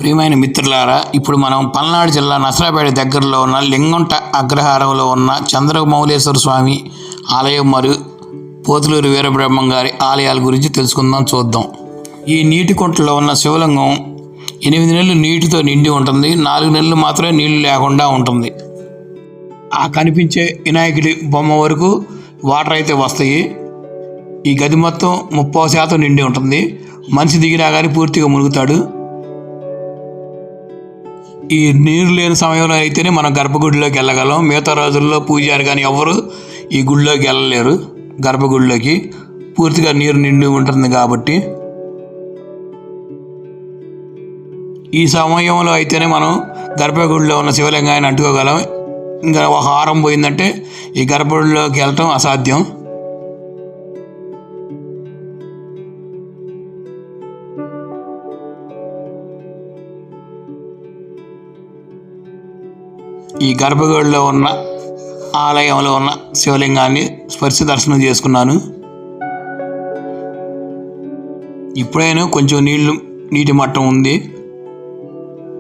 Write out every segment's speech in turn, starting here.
ప్రియమైన మిత్రులారా, ఇప్పుడు మనం పల్నాడు జిల్లా నసరాపేట దగ్గరలో ఉన్న లింగంట అగ్రహారంలో ఉన్న చంద్రమౌళేశ్వర స్వామి ఆలయం మరియు పోతులూరు వీరబ్రహ్మం గారి ఆలయాల గురించి తెలుసుకుందాం. చూద్దాం. ఈ నీటి కుంటలో ఉన్న శివలింగం 8 నెలలు నీటితో నిండి ఉంటుంది. 4 నెలలు మాత్రమే నీళ్లు లేకుండా ఉంటుంది. ఆ కనిపించే వినాయకుడి బొమ్మ వరకు వాటర్ అయితే వస్తాయి. ఈ గది మొత్తం 30% నిండి ఉంటుంది. మనిషి దిగినా కానీ పూర్తిగా మునుగుతాడు. ఈ నీరు లేని సమయంలో అయితేనే మనం గర్భగుడిలోకి వెళ్ళగలం. మిగతా రోజుల్లో పూజారి కానీ ఎవరు ఈ గుడిలోకి వెళ్ళలేరు. గర్భగుడిలోకి పూర్తిగా నీరు నిండి ఉంటుంది కాబట్టి ఈ సమయంలో అయితేనే మనం గర్భగుడిలో ఉన్న శివలింగాన్ని అంటుకోగలం. ఇంకా ఒక హారం పోయిందంటే ఈ గర్భగుడిలోకి వెళ్ళటం అసాధ్యం. ఈ గర్భగుడిలో ఉన్న ఆలయంలో ఉన్న శివలింగాన్ని స్పర్శ దర్శనం చేసుకున్నాను. ఇప్పుడైనా కొంచెం నీటి మట్టం ఉంది,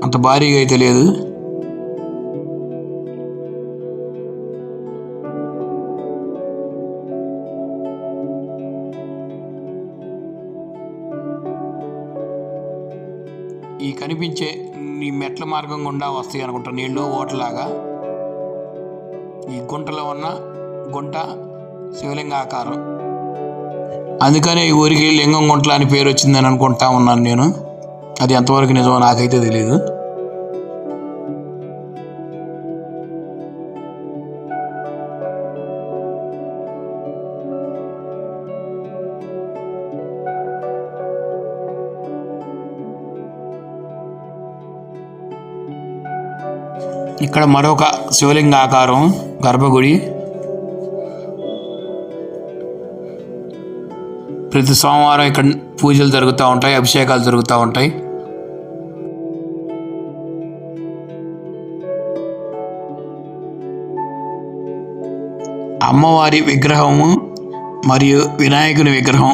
అంత భారీగా అయితే లేదు. ఈ కనిపించే ఈ మెట్ల మార్గం గుండా వస్తాయి అనుకుంటా నీళ్ళు ఓటలాగా. ఈ గుంటలో ఉన్న గుంట శివలింగ ఆకారం, అందుకనే ఈ ఊరికి లింగం గుంటల అని పేరు వచ్చిందని అనుకుంటా ఉన్నాను నేను. అది ఎంతవరకు నిజమో నాకైతే తెలియదు. ఇక్కడ మరొక శివలింగ ఆకారం గర్భగుడి. ప్రతి సోమవారం ఇక్కడ పూజలు జరుగుతూ ఉంటాయి, అభిషేకాలు జరుగుతూ ఉంటాయి. అమ్మవారి విగ్రహము మరియు వినాయకుని విగ్రహం.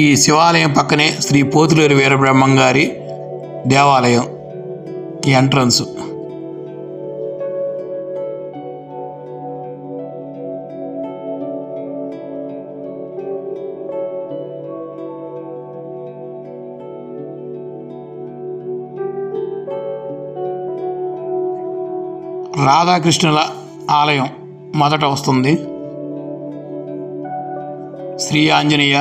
ఈ శివాలయం పక్కనే శ్రీ పోతులూరు వీరబ్రహ్మం గారి దేవాలయం. ఈ ఎంట్రన్స్ రాధాకృష్ణుల ఆలయం మొదట వస్తుంది. శ్రీ ఆంజనేయ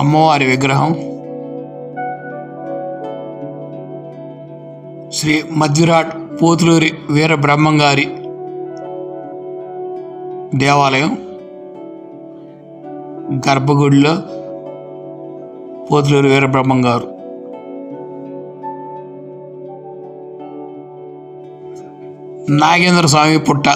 అమ్మవారి విగ్రహం, శ్రీ మధ్విరాట్ పోతులూరి వీరబ్రహ్మం గారి దేవాలయం. గర్భగుడిలో పోతులూరి వీరబ్రహ్మం గారు. నాగేంద్ర స్వామి పుట్ట.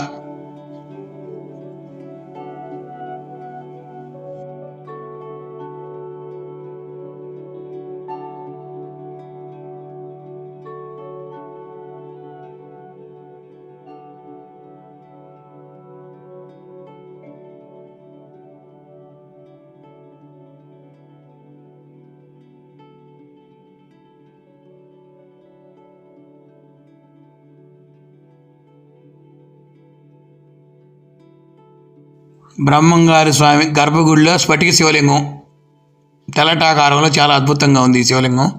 బ్రహ్మంగారి స్వామి గర్భగుడిలో స్ఫటిక శివలింగం తెల్లటాకారంలో చాలా అద్భుతంగా ఉంది ఈ శివలింగం.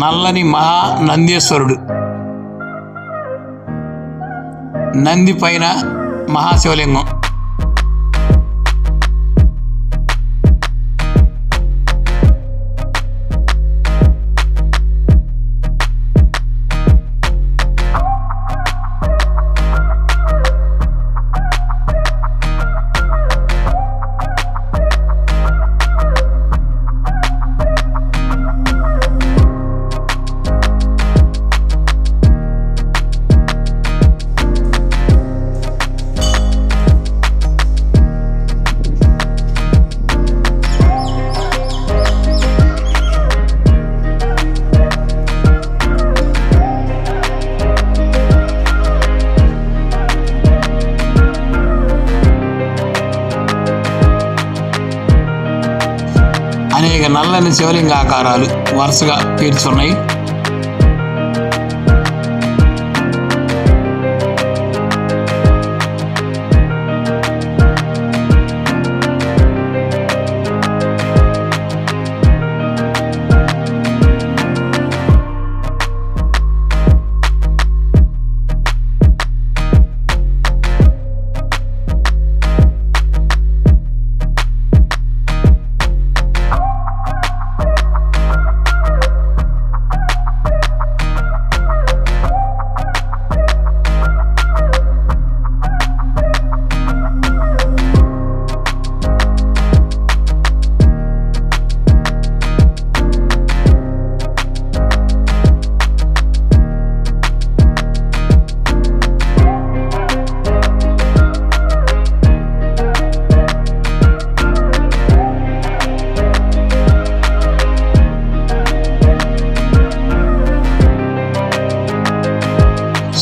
నల్లని మహా నందీశ్వరుడు, నంది పైన మహాశివలింగం. నల్లని శివలింగ ఆకారాలు వరుసగా పేర్చున్నాయి.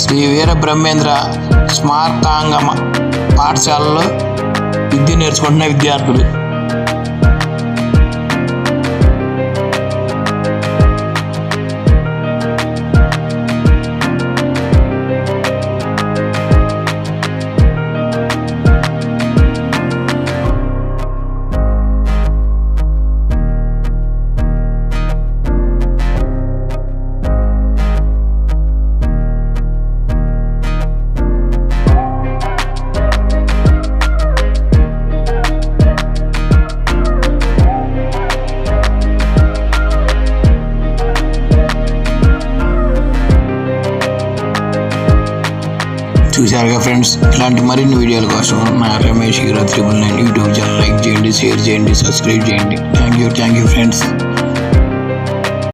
శ్రీ వీరబ్రహ్మేంద్ర స్మారకాంగమ పాఠశాలలో విద్య నేర్చుకుంటున్న విద్యార్థులు. చూశారుగా ఫ్రెండ్స్, ఇలాంటి మరిన్ని వీడియోల కోసం నా Ramesh hero 999 YouTube channel like చేయండి, షేర్ చేయండి, సబ్స్క్రైబ్ చేయండి. Thank you friends.